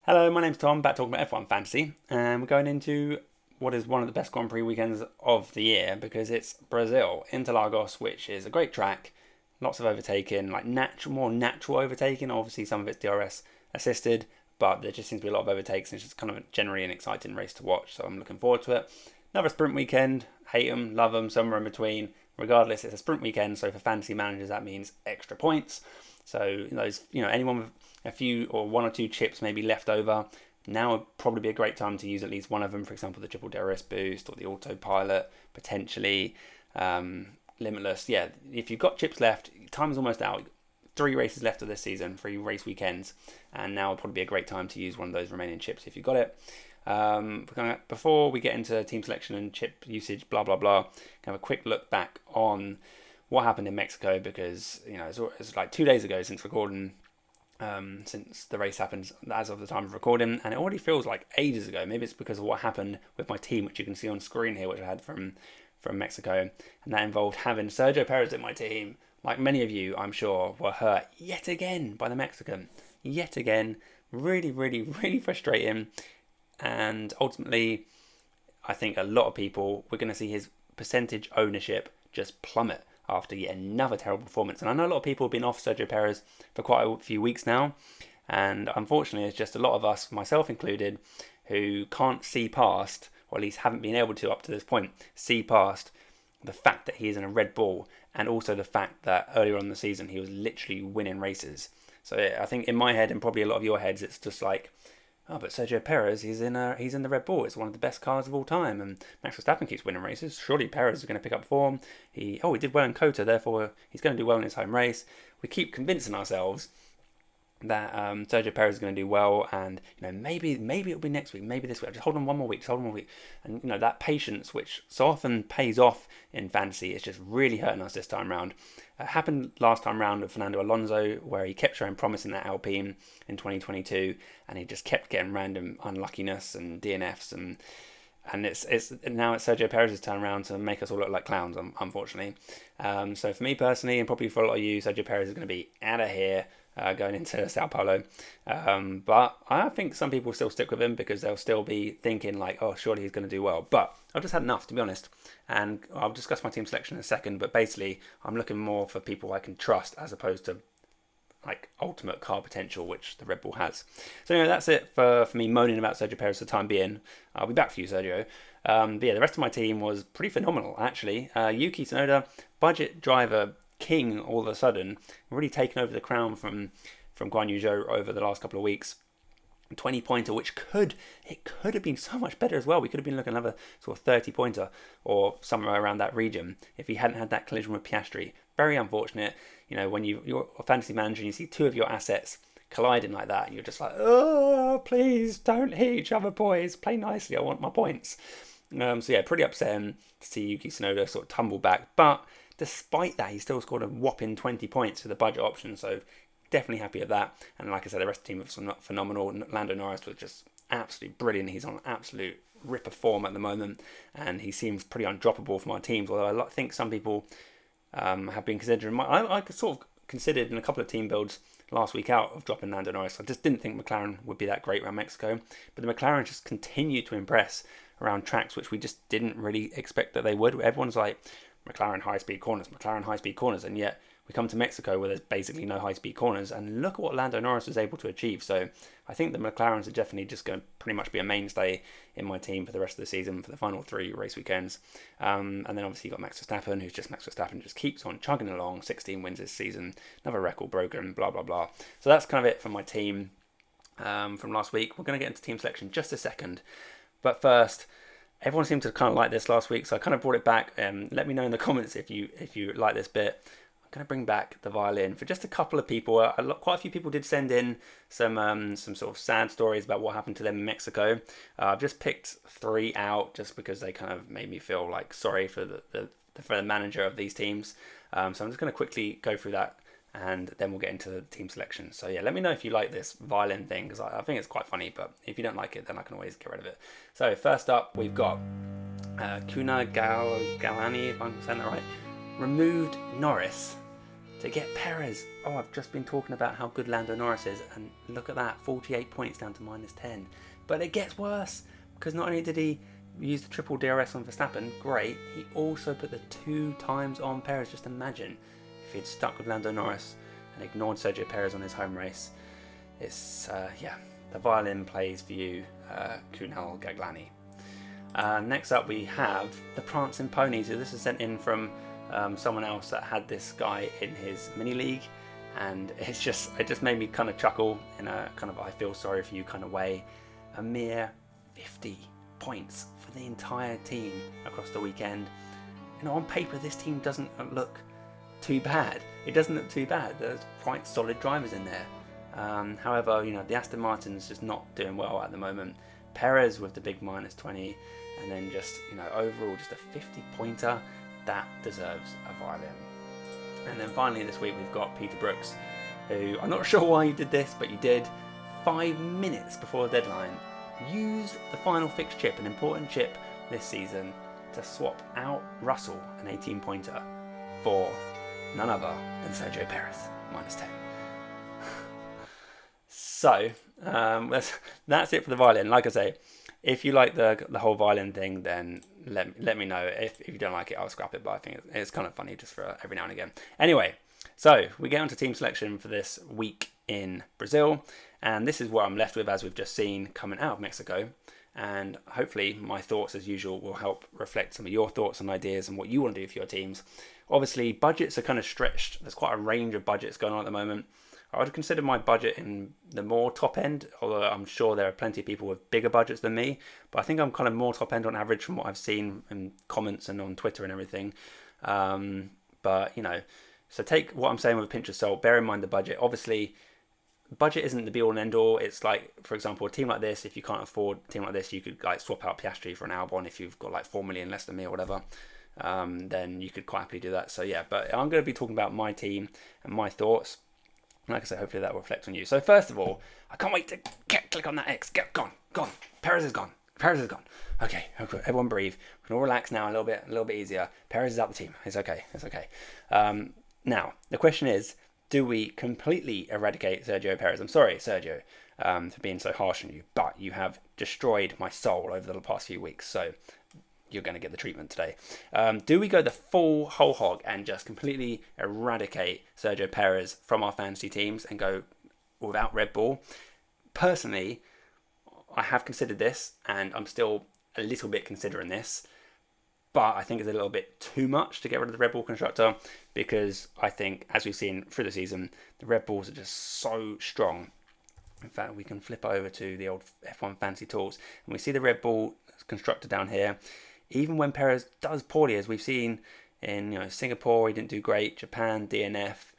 Hello, my name's Tom, back talking about F1 Fantasy, and we're going into what is one of the best Grand Prix weekends of the year because it's Brazil, Interlagos, which is a great track, lots of overtaking, like more natural overtaking. Obviously, some of it's DRS assisted, but there just seems to be a lot of overtakes, and it's just kind of generally an exciting race to watch, so I'm looking forward to it. Another sprint weekend, hate them, love them, somewhere in between. Regardless, it's a sprint weekend, so for fantasy managers, that means extra points. So anyone with a few or one or two chips maybe left over, now would probably be a great time to use at least one of them. For example, the triple DRS boost or the autopilot, potentially limitless. Yeah, if you've got chips left, time's almost out. 3 races left of this season, 3 race weekends, and now would probably be a great time to use one of those remaining chips if you've got it. Before we get into team selection and chip usage, blah blah blah, have a quick look back on what happened in Mexico because it's like 2 days ago since recording, since the race happened as of the time of recording, and it already feels like ages ago. Maybe it's because of what happened with my team, which you can see on screen here, which I had from Mexico, and that involved having Sergio Perez in my team. Like many of you, I'm sure, were hurt yet again by the Mexican. Yet again, really, really, really frustrating. And ultimately, I think a lot of people, we're going to see his percentage ownership just plummet after yet another terrible performance. And I know a lot of people have been off Sergio Perez for quite a few weeks now. And unfortunately, it's just a lot of us, myself included, who can't see past, or at least haven't been able to up to this point, see past the fact that he is in a Red Bull, and also the fact that earlier on in the season he was literally winning races. So I think in my head, and probably a lot of your heads, it's just like, oh, but Sergio Perez, he's in the Red Bull. It's one of the best cars of all time, and Max Verstappen keeps winning races. Surely Perez is going to pick up form. He did well in Kota, therefore he's going to do well in his home race. We keep convincing ourselves that Sergio Perez is going to do well, and maybe it'll be next week, maybe this week. Just hold on one more week, and that patience, which so often pays off in fantasy, is just really hurting us this time round. Happened last time round with Fernando Alonso, where he kept showing promise in that Alpine in 2022, and he just kept getting random unluckiness and DNFs, and it's now it's Sergio Perez's turn around to make us all look like clowns, unfortunately. So for me personally, and probably for a lot of you, Sergio Perez is going to be out of here. Going into Sao Paulo, but I think some people still stick with him because they'll still be thinking like, oh, surely he's going to do well. But I've just had enough, to be honest, and I'll discuss my team selection in a second. But basically, I'm looking more for people I can trust as opposed to like ultimate car potential, which the Red Bull has. So that's it for me moaning about Sergio Perez for the time being. I'll be back for you, Sergio. But yeah, the rest of my team was pretty phenomenal actually. Yuki Tsunoda, budget driver king, all of a sudden really taken over the crown from Guan Yu Zhou over the last couple of weeks. 20-pointer, which could have been so much better as well. We could have been looking at another sort of 30-pointer or somewhere around that region if he hadn't had that collision with Piastri. Very unfortunate. When you're a fantasy manager and you see two of your assets colliding like that, you're just like, oh, please don't hit each other, boys. Play nicely. I want my points. So yeah, pretty upsetting to see Yuki Tsunoda sort of tumble back, but despite that, he still scored a whopping 20 points for the budget option, so definitely happy with that. And like I said, the rest of the team was phenomenal. Lando Norris was just absolutely brilliant. He's on an absolute rip of form at the moment, and he seems pretty undroppable for my teams, although I think some people have been considering... I sort of considered in a couple of team builds last week out of dropping Lando Norris. I just didn't think McLaren would be that great around Mexico, but the McLaren just continued to impress around tracks which we just didn't really expect that they would. Everyone's like, McLaren high-speed corners, and yet we come to Mexico where there's basically no high-speed corners, and look at what Lando Norris was able to achieve. So I think the McLarens are definitely just going to pretty much be a mainstay in my team for the rest of the season, for the final 3 race weekends. And then obviously you've got Max Verstappen, who's just Max Verstappen, just keeps on chugging along, 16 wins this season, another record broken, blah, blah, blah. So that's kind of it for my team from last week. We're going to get into team selection in just a second. But first... everyone seemed to kind of like this last week, so I kind of brought it back. Let me know in the comments if you like this bit. I'm going to bring back the violin for just a couple of people. Quite a few people did send in some sort of sad stories about what happened to them in Mexico. I've just picked 3 out just because they kind of made me feel like sorry for the manager of these teams. So I'm just going to quickly go through that, and then we'll get into the team selection. So yeah, let me know if you like this violin thing, because I think it's quite funny, but if you don't like it, then I can always get rid of it. So first up, we've got Kuna Galani, if I'm saying that right, removed Norris to get Perez. Oh, I've just been talking about how good Lando Norris is, and look at that, 48 points down to -10. But it gets worse, because not only did he use the triple DRS on Verstappen, great, he also put the 2 times on Perez. Just imagine if he'd stuck with Lando Norris and ignored Sergio Perez on his home race. It's, the violin plays for you, Kunal Gaglani. Next up we have the Prancing Ponies. So this is sent in from someone else that had this guy in his mini league, and it just made me kind of chuckle in a kind of I feel sorry for you kind of way. A mere 50 points for the entire team across the weekend. On paper this team doesn't look too bad. It doesn't look too bad. There's quite solid drivers in there. However, the Aston Martin's just not doing well at the moment. Perez with the big -20, and then just overall just a 50 pointer that deserves a violin. And then finally this week we've got Peter Brooks, who I'm not sure why you did this, but you did. 5 minutes before the deadline, used the final fixed chip, an important chip this season, to swap out Russell, an 18 pointer, for none other than Sergio Perez, -10. So that's it for the violin. Like I say, if you like the whole violin thing, then let me know. If you don't like it, I'll scrap it, but I think it's kind of funny just for every now and again. Anyway, so we get on to team selection for this week in Brazil, and this is what I'm left with, as we've just seen, coming out of Mexico. And hopefully my thoughts, as usual, will help reflect some of your thoughts and ideas and what you want to do for your teams. Obviously, budgets are kind of stretched. There's quite a range of budgets going on at the moment. I would consider my budget in the more top end, although I'm sure there are plenty of people with bigger budgets than me. But I think I'm kind of more top end on average from what I've seen in comments and on Twitter and everything. But, so take what I'm saying with a pinch of salt. Bear in mind the budget. Obviously, budget isn't the be all and end all. It's like, for example, a team like this, if you can't afford a team like this, you could like swap out Piastri for an Albon if you've got like 4 million less than me or whatever. Then you could quite happily do that. So yeah, but I'm going to be talking about my team and my thoughts. Like I said, hopefully that will reflect on you. So first of all, I can't wait to click on that X. Gone. Perez is gone. Okay, everyone breathe. We can all relax now a little bit easier. Perez is out the team. It's okay. Now, the question is, do we completely eradicate Sergio Perez? I'm sorry, Sergio, for being so harsh on you, but you have destroyed my soul over the past few weeks, so you're going to get the treatment today. Do we go the full whole hog and just completely eradicate Sergio Perez from our fantasy teams and go without Red Bull? Personally, I have considered this, and I'm still a little bit considering this, but I think it's a little bit too much to get rid of the Red Bull constructor, because I think, as we've seen through the season, the Red Bulls are just so strong. In fact, we can flip over to the old F1 fancy tools, and we see the Red Bull constructor down here. Even when Perez does poorly, as we've seen in Singapore, he didn't do great. Japan, DNF.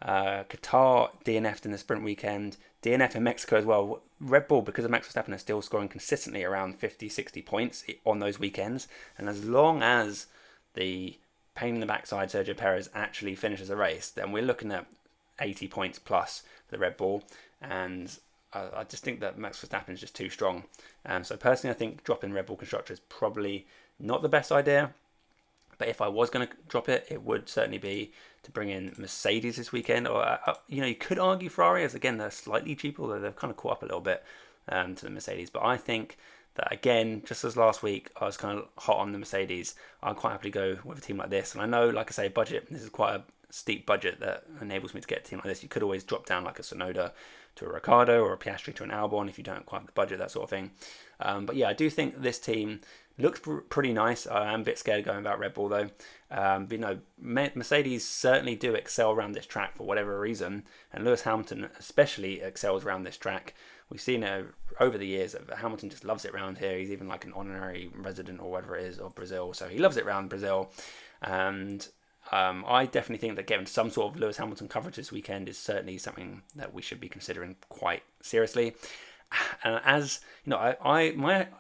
Qatar, DNF'd in the sprint weekend. DNF in Mexico as well. Red Bull, because of Max Verstappen, is still scoring consistently around 50, 60 points on those weekends. And as long as the pain in the backside Sergio Perez actually finishes a race, then we're looking at 80 points plus for the Red Bull. And I just think that Max Verstappen is just too strong. So personally, I think dropping Red Bull constructor is probably not the best idea. But if I was going to drop it, it would certainly be to bring in Mercedes this weekend. Or you could argue Ferrari, as again they're slightly cheaper, although they've kind of caught up a little bit to the Mercedes. But I think that, again, just as last week, I was kind of hot on the Mercedes. I'd quite happily go with a team like this. And I know, like I say, budget. This is quite a steep budget that enables me to get a team like this. You could always drop down like a Tsunoda to a Ricciardo or a Piastri to an Albon if you don't quite have the budget, that sort of thing. But yeah, I do think this team looks pretty nice. I am a bit scared going about Red Bull though. But Mercedes certainly do excel around this track for whatever reason, and Lewis Hamilton especially excels around this track. We've seen over the years that Hamilton just loves it around here. He's even like an honorary resident or whatever it is of Brazil, so he loves it around Brazil. And I definitely think that getting some sort of Lewis Hamilton coverage this weekend is certainly something that we should be considering quite seriously. And as you know,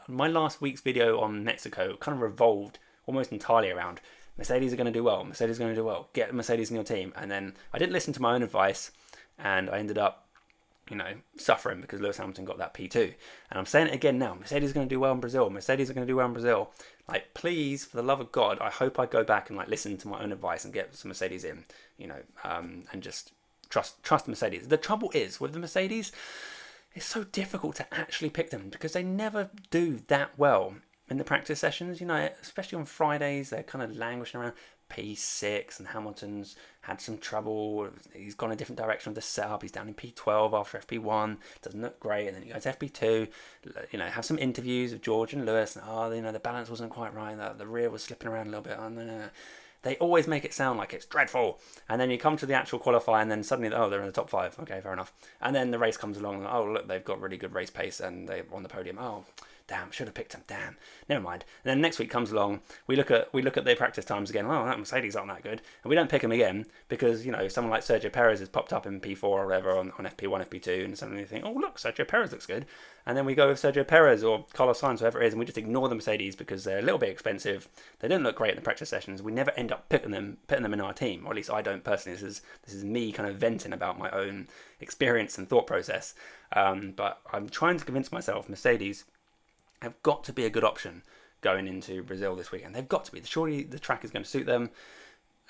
my last week's video on Mexico kind of revolved almost entirely around Mercedes are going to do well. Mercedes are going to do well. Get Mercedes in your team. And then I didn't listen to my own advice, and I ended up suffering because Lewis Hamilton got that P2. And I'm saying it again now. Mercedes are going to do well in Brazil. Mercedes are going to do well in Brazil. Like, please, for the love of God, I hope I go back and like listen to my own advice and get some Mercedes in, and just trust Mercedes. The trouble is with the Mercedes, it's so difficult to actually pick them because they never do that well in the practice sessions. Especially on Fridays, they're kind of languishing around P6, and Hamilton's had some trouble. He's gone a different direction with the setup. He's down in P12 after FP1. Doesn't look great, and then he goes to FP2. Have some interviews with George and Lewis. And, the balance wasn't quite right. The rear was slipping around a little bit. They always make it sound like it's dreadful. And then you come to the actual qualifier, and then suddenly, they're in the top 5. Okay, fair enough. And then the race comes along, and look, they've got really good race pace, and they're on the podium. Damn, should have picked him. Damn, never mind. And then next week comes along, we look at their practice times again. That Mercedes aren't that good, and we don't pick them again because someone like Sergio Perez has popped up in P4 or whatever on FP1, FP2, and suddenly you think, look, Sergio Perez looks good, and then we go with Sergio Perez or Carlos Sainz, whoever it is, and we just ignore the Mercedes because they're a little bit expensive. They don't look great in the practice sessions. We never end up putting them in our team, or at least I don't personally. This is me kind of venting about my own experience and thought process. But I'm trying to convince myself Mercedes have got to be a good option going into Brazil this weekend. They've got to be. Surely the track is going to suit them.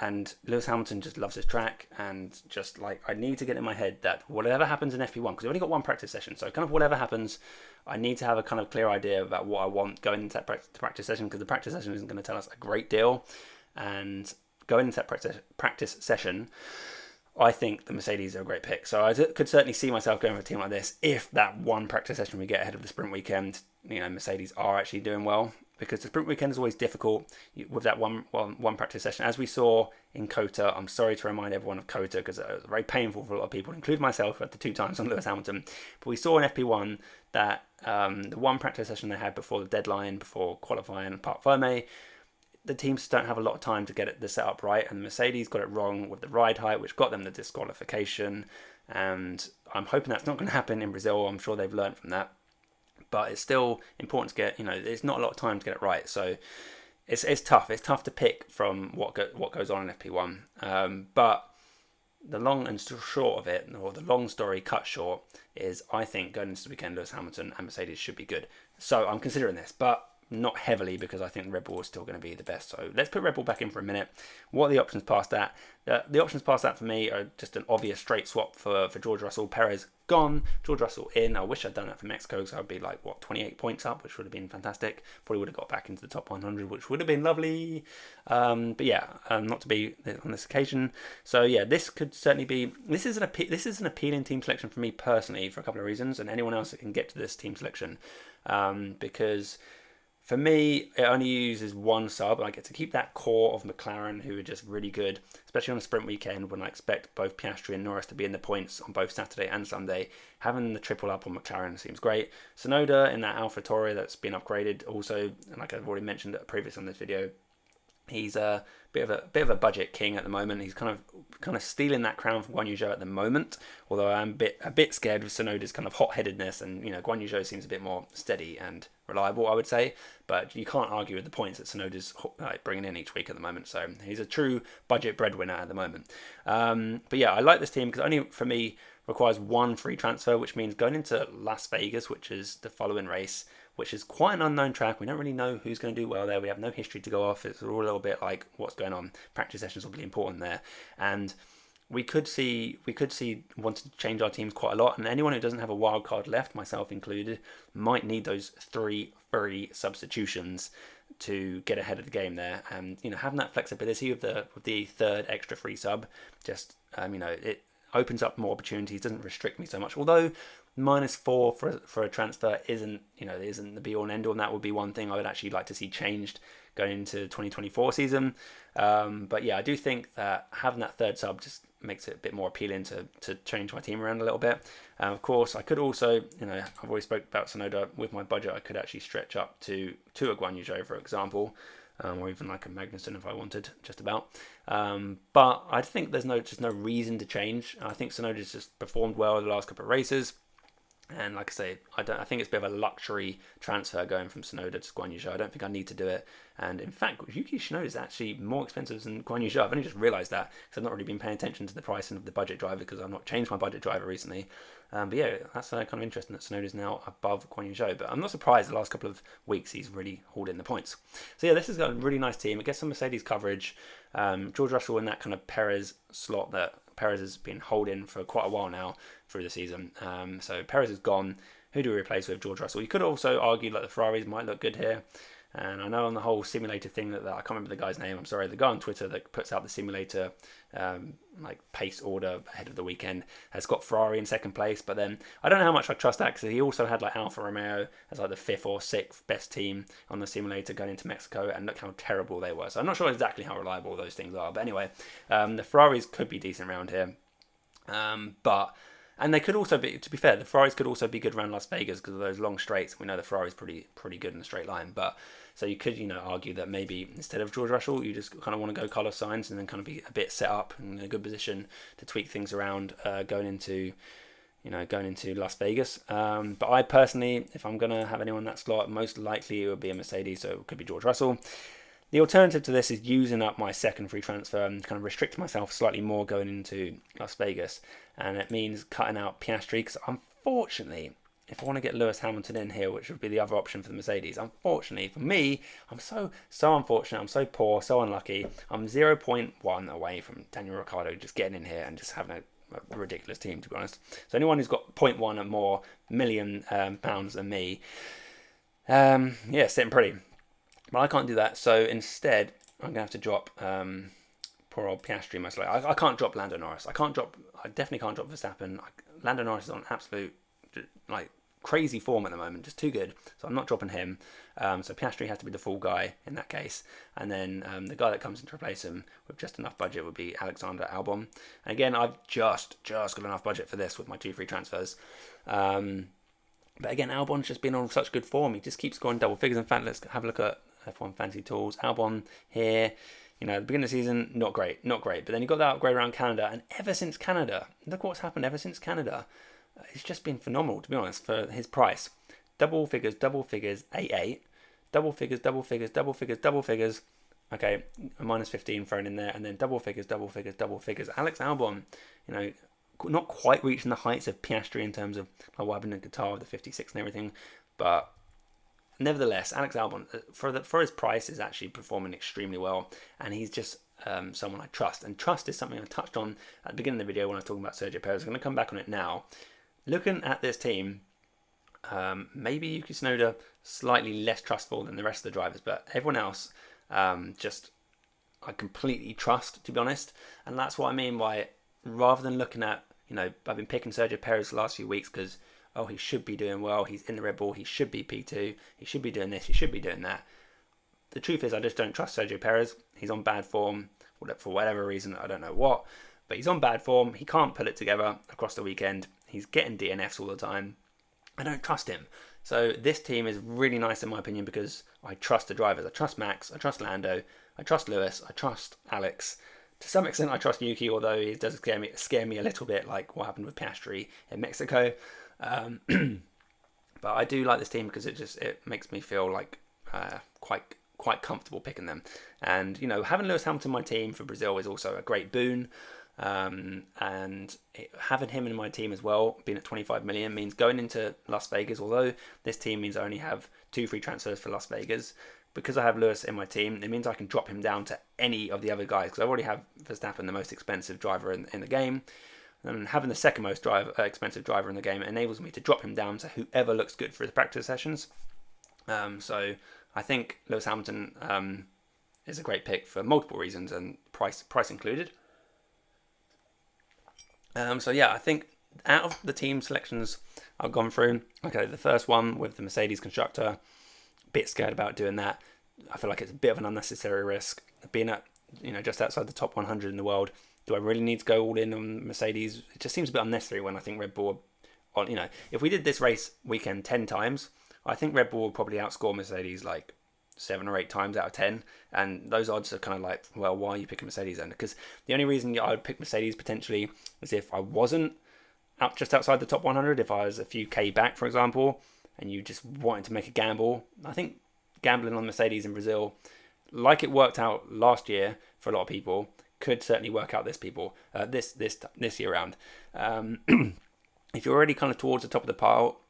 And Lewis Hamilton just loves his track. And just like, I need to get in my head that whatever happens in FP1, because we've only got one practice session, so kind of whatever happens, I need to have a kind of clear idea about what I want going into that practice session, because the practice session isn't going to tell us a great deal. And going into that practice session, I think the Mercedes are a great pick. So I could certainly see myself going for a team like this if that one practice session we get ahead of the sprint weekend, Mercedes are actually doing well. Because the sprint weekend is always difficult with that one practice session. As we saw in COTA, I'm sorry to remind everyone of COTA because it was very painful for a lot of people, including myself at the 2 times on Lewis Hamilton. But we saw in FP1 that the one practice session they had before the deadline, before qualifying Parc Ferme, the teams don't have a lot of time to get the setup right, and Mercedes got it wrong with the ride height, which got them the disqualification. And I'm hoping that's not going to happen in Brazil. I'm sure they've learned from that, but it's still important to get. There's not a lot of time to get it right, so it's tough. It's tough to pick from what goes on in FP1. But the long and short of it, or the long story cut short, is I think going into the weekend, Lewis Hamilton and Mercedes should be good. So I'm considering this, but not heavily, because I think Red Bull is still going to be the best. So let's put Red Bull back in for a minute. What are the options past that? The options past that for me are just an obvious straight swap for George Russell. Perez gone, George Russell in. I wish I'd done that for Mexico, because I'd be 28 points up, which would have been fantastic. Probably would have got back into the top 100, which would have been lovely. But yeah, not to be on this occasion. So yeah, this could certainly be. This is an appealing team selection for me personally for a couple of reasons, and anyone else that can get to this team selection, because for me, it only uses one sub. I get to keep that core of McLaren, who are just really good, especially on a sprint weekend when I expect both Piastri and Norris to be in the points on both Saturday and Sunday. Having the triple up on McLaren seems great. Tsunoda in that AlphaTauri that's been upgraded also, and like I've already mentioned previously on this video, he's a bit of a budget king at the moment. He's kind of stealing that crown from Guan Yu Zhou at the moment. Although I'm a bit scared with Tsunoda's kind of hot-headedness, and Guan Yu Zhou seems a bit more steady and reliable, I would say. But you can't argue with the points that Tsunoda's bringing in each week at the moment. So he's a true budget breadwinner at the moment. But yeah, I like this team because only for me requires one free transfer, which means going into Las Vegas, which is the following race, which is quite an unknown track. We don't really know who's going to do well there. We have no history to go off. It's all a little bit like what's going on. Practice sessions will be important there. And we could see wanting to change our teams quite a lot. And anyone who doesn't have a wild card left, myself included, might need those 3 free substitutions to get ahead of the game there. And having that flexibility with the third extra free sub, just it opens up more opportunities, doesn't restrict me so much. Although -4 for a transfer isn't the be all and end all, and that would be one thing I would actually like to see changed going into 2024 season. But yeah, I do think that having that third sub just makes it a bit more appealing to change my team around a little bit. Of course, I could also, I've always spoke about Tsunoda. With my budget, I could actually stretch up to a Guan Yu Zhou, for example, or even like a Magnussen if I wanted, just about. But I think there's no reason to change. I think Tsunoda's just performed well the last couple of races. And like I say, I think it's a bit of a luxury transfer going from Tsunoda to Guan Yu Zhou. I don't think I need to do it. And in fact, Yuki Tsunoda is actually more expensive than Guan Yu Zhou. I've only just realised that because I've not really been paying attention to the pricing of the budget driver because I've not changed my budget driver recently. But yeah, that's kind of interesting that Tsunoda is now above Guan Yu Zhou. But I'm not surprised the last couple of weeks he's really hauled in the points. So yeah, this has got a really nice team. It gets some Mercedes coverage. George Russell in that kind of Perez slot that Perez has been holding for quite a while now through the season. So Perez is gone. Who do we replace with George Russell? You could also argue that the Ferraris might look good here. And I know on the whole simulator thing that I can't remember the guy's name. I'm sorry, the guy on Twitter that puts out the simulator like pace order ahead of the weekend has got Ferrari in second place. But then I don't know how much I trust that because he also had like Alfa Romeo as like the 5th or 6th best team on the simulator going into Mexico, and look how terrible they were. So I'm not sure exactly how reliable those things are. But anyway, the Ferraris could be decent around here. And they could also be, to be fair, the Ferraris could also be good around Las Vegas because of those long straights. We know the Ferrari's pretty good in a straight line. But so you could, argue that maybe instead of George Russell, you just kind of want to go Carlos Sainz and then kind of be a bit set up and in a good position to tweak things around going into Las Vegas. But I personally, if I'm going to have anyone in that slot, most likely it would be a Mercedes, so it could be George Russell. The alternative to this is using up my second free transfer and kind of restricting myself slightly more going into Las Vegas. And it means cutting out Piastri because unfortunately, if I want to get Lewis Hamilton in here, which would be the other option for the Mercedes, unfortunately for me, I'm so unfortunate, I'm so poor, so unlucky. I'm 0.1 away from Daniel Ricciardo just getting in here and just having a ridiculous team, to be honest. So anyone who's got 0.1 or more million pounds than me, sitting pretty. But I can't do that, so instead I'm gonna have to drop poor old Piastri most likely. I can't drop Lando Norris. I definitely can't drop Verstappen. Lando Norris is on absolute crazy form at the moment, just too good. So I'm not dropping him. So Piastri has to be the full guy in that case, and then the guy that comes in to replace him with just enough budget would be Alexander Albon. And again, I've just got enough budget for this with my 2 free transfers. But again, Albon's just been on such good form. He just keeps scoring double figures. In fact, let's have a look at F1 Fantasy Tools. Albon here, at the beginning of the season, not great. But then he got that upgrade around Canada, and ever since Canada, look what's happened ever since Canada. It's just been phenomenal, to be honest, for his price. Double figures, 8-8. Double figures. Okay, a minus 15 thrown in there, and then double figures. Alex Albon, not quite reaching the heights of Piastri in terms of what happened in Qatar with the 56 and everything, but nevertheless, Alex Albon, for his price, is actually performing extremely well, and he's just someone I trust. And trust is something I touched on at the beginning of the video when I was talking about Sergio Perez. I'm going to come back on it now. Looking at this team, maybe Yuki Tsunoda slightly less trustful than the rest of the drivers, but everyone else I completely trust, to be honest. And that's what I mean by, rather than looking at, I've been picking Sergio Perez the last few weeks because, he should be doing well, he's in the Red Bull, he should be P2, he should be doing this, he should be doing that. The truth is, I just don't trust Sergio Perez. He's on bad form, for whatever reason, I don't know what, but he's on bad form, he can't pull it together across the weekend, he's getting DNFs all the time. I don't trust him. So this team is really nice in my opinion because I trust the drivers. I trust Max, I trust Lando, I trust Lewis, I trust Alex. To some extent, I trust Yuki, although he does scare me a little bit, like what happened with Piastri in Mexico. But I do like this team because it makes me feel like quite comfortable picking them. And having Lewis Hamilton in my team for Brazil is also a great boon. And having him in my team as well, being at 25 million, means going into Las Vegas, although this team means I only have 2 free transfers for Las Vegas, because I have Lewis in my team, it means I can drop him down to any of the other guys, because I already have Verstappen, the most expensive driver in the game, and having the second most expensive driver in the game enables me to drop him down to whoever looks good for the practice sessions. So I think Lewis Hamilton is a great pick for multiple reasons, and price included. I think out of the team selections I've gone through, okay, the first one with the Mercedes constructor, a bit scared about doing that. I feel like it's a bit of an unnecessary risk. Being at, just outside the top 100 in the world, do I really need to go all in on Mercedes? It just seems a bit unnecessary when I think Red Bull, if we did this race weekend 10 times, I think Red Bull would probably outscore Mercedes like 7 or 8 times out of 10, and those odds are kind of like, well, why are you picking Mercedes then? Because the only reason I would pick Mercedes potentially is if I wasn't just outside the top 100, if I was a few K back, for example, and you just wanted to make a gamble, I think gambling on Mercedes in Brazil, like it worked out last year for a lot of people, could certainly work out this year round. If you're already kind of towards the top of the pile,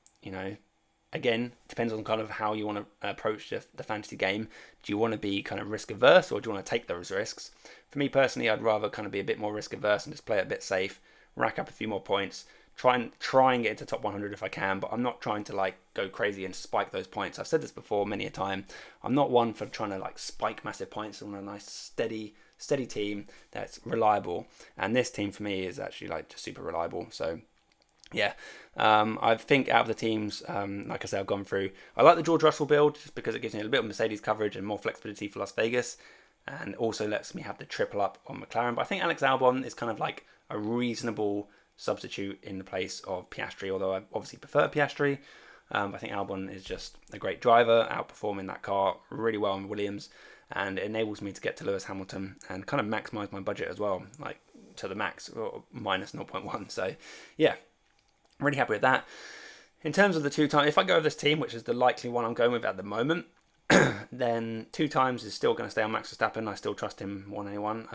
again, depends on kind of how you want to approach the fantasy game. Do you want to be kind of risk averse, or do you want to take those risks? For me personally, I'd rather kind of be a bit more risk averse and just play it a bit safe, rack up a few more points, try and get into top 100 if I can, but I'm not trying to like go crazy and spike those points. I've said this before many a time. I'm not one for trying to like spike massive points. I want a nice steady team that's reliable, and this team for me is actually like just super reliable. So yeah, I think out of the teams, like I said, I've gone through, I like the George Russell build just because it gives me a little bit of Mercedes coverage and more flexibility for Las Vegas, and also lets me have the triple up on McLaren. But I think Alex Albon is kind of like a reasonable substitute in the place of Piastri, although I obviously prefer Piastri. I think Albon is just a great driver, outperforming that car really well in Williams, and it enables me to get to Lewis Hamilton and kind of maximise my budget as well, like to the max, or minus 0.1. So yeah, I'm really happy with that. In terms of the 2 times, if I go with this team, which is the likely one I'm going with at the moment, then 2 times is still going to stay on Max Verstappen. I still trust him more than anyone.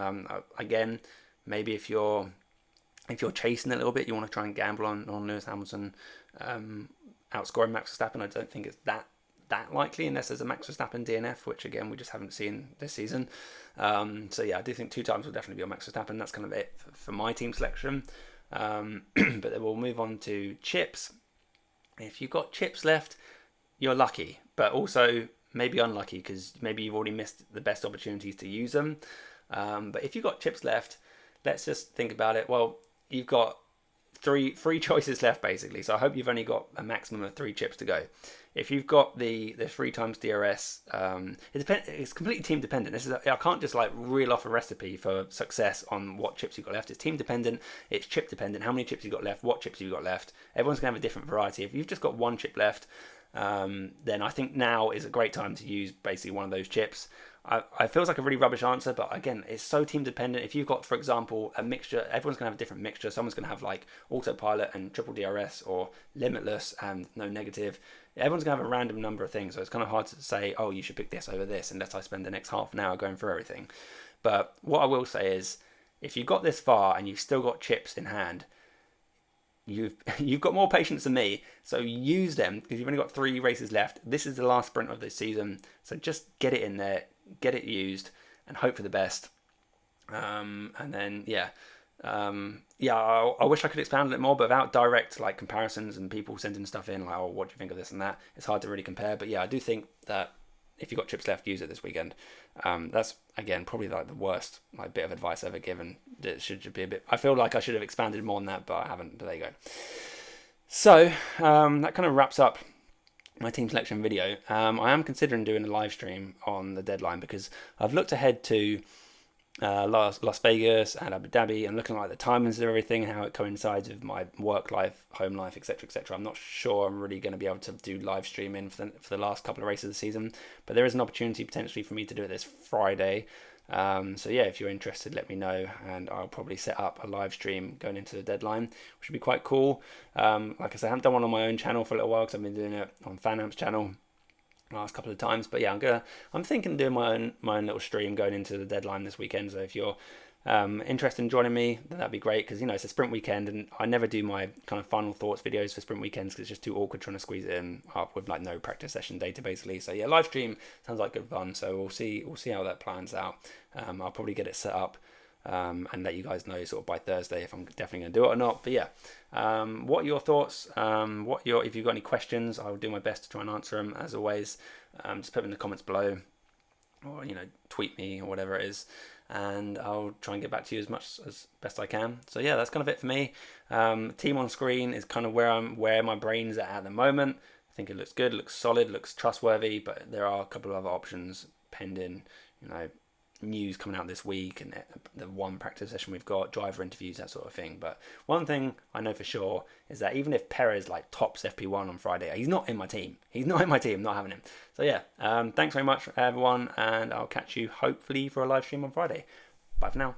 Again, maybe if you're chasing a little bit, you want to try and gamble on Lewis Hamilton outscoring Max Verstappen. I don't think it's that likely unless there's a Max Verstappen DNF, which again we just haven't seen this season. So yeah, I do think 2 times will definitely be on Max Verstappen. That's kind of it for my team selection. But then we'll move on to chips. If you've got chips left, you're lucky, but also maybe unlucky because maybe you've already missed the best opportunities to use them. But if you've got chips left, let's just think about it. Well, you've got three choices left basically. So I hope you've only got a maximum of 3 chips to go. If you've got the 3 times DRS, it's completely team dependent. I can't just like reel off a recipe for success on what chips you've got left. It's team dependent. It's chip dependent. How many chips you've got left? What chips you've got left? Everyone's gonna have a different variety. If you've just got 1 chip left, then I think now is a great time to use basically one of those chips. I feels like a really rubbish answer, but again, it's so team dependent. If you've got, for example, a mixture, everyone's going to have a different mixture. Someone's going to have like autopilot and triple DRS, or limitless and no negative. Everyone's going to have a random number of things, so it's kind of hard to say, oh, you should pick this over this, unless I spend the next half an hour going through everything. But what I will say is, if you've got this far and you've still got chips in hand, you've got more patience than me, so use them because you've only got 3 races left. This is the last sprint of this season, so just get it in there, get it used, and hope for the best. And then I wish I could expand a bit more, but without direct like comparisons and people sending stuff in like, oh, what do you think of this and that, it's hard to really compare. But yeah, I do think that if you've got chips left, use it this weekend. That's again probably like the worst like bit of advice ever given. It should be a bit. I feel like I should have expanded more on that, but I haven't. But there you go. So that kind of wraps up my team selection video. I am considering doing a live stream on the deadline because I've looked ahead to Las Vegas and Abu Dhabi and looking at like the timings of everything and how it coincides with my work life, home life, etc., etc. I'm not sure I'm really going to be able to do live streaming for the last couple of races of the season, but there is an opportunity potentially for me to do it this Friday. So yeah, if you're interested, let me know, and I'll probably set up a live stream going into the deadline, which would be quite cool. Like I said, I haven't done one on my own channel for a little while because I've been doing it on FanAmp's channel last couple of times. But yeah, I'm thinking of doing my own little stream going into the deadline this weekend. So if you're interested in joining me, then that'd be great, because it's a sprint weekend and I never do my kind of final thoughts videos for sprint weekends because it's just too awkward trying to squeeze it in up with like no practice session data basically. So yeah, live stream sounds like good fun, so we'll see how that plans out. I'll probably get it set up and let you guys know sort of by Thursday if I'm definitely going to do it or not. But yeah, what are your thoughts? If you've got any questions, I'll do my best to try and answer them as always. Just put them in the comments below, or tweet me or whatever it is, and I'll try and get back to you as best I can. So yeah, that's kind of it for me. Team on screen is kind of where my brain's at the moment. I think it looks good, looks solid, looks trustworthy, but there are a couple of other options pending, news coming out this week, and the one practice session we've got, driver interviews, that sort of thing. But one thing I know for sure is that even if Perez like tops FP1 on Friday, he's not in my team. I'm not having him. So yeah, thanks very much everyone, and I'll catch you hopefully for a live stream on Friday. Bye for now.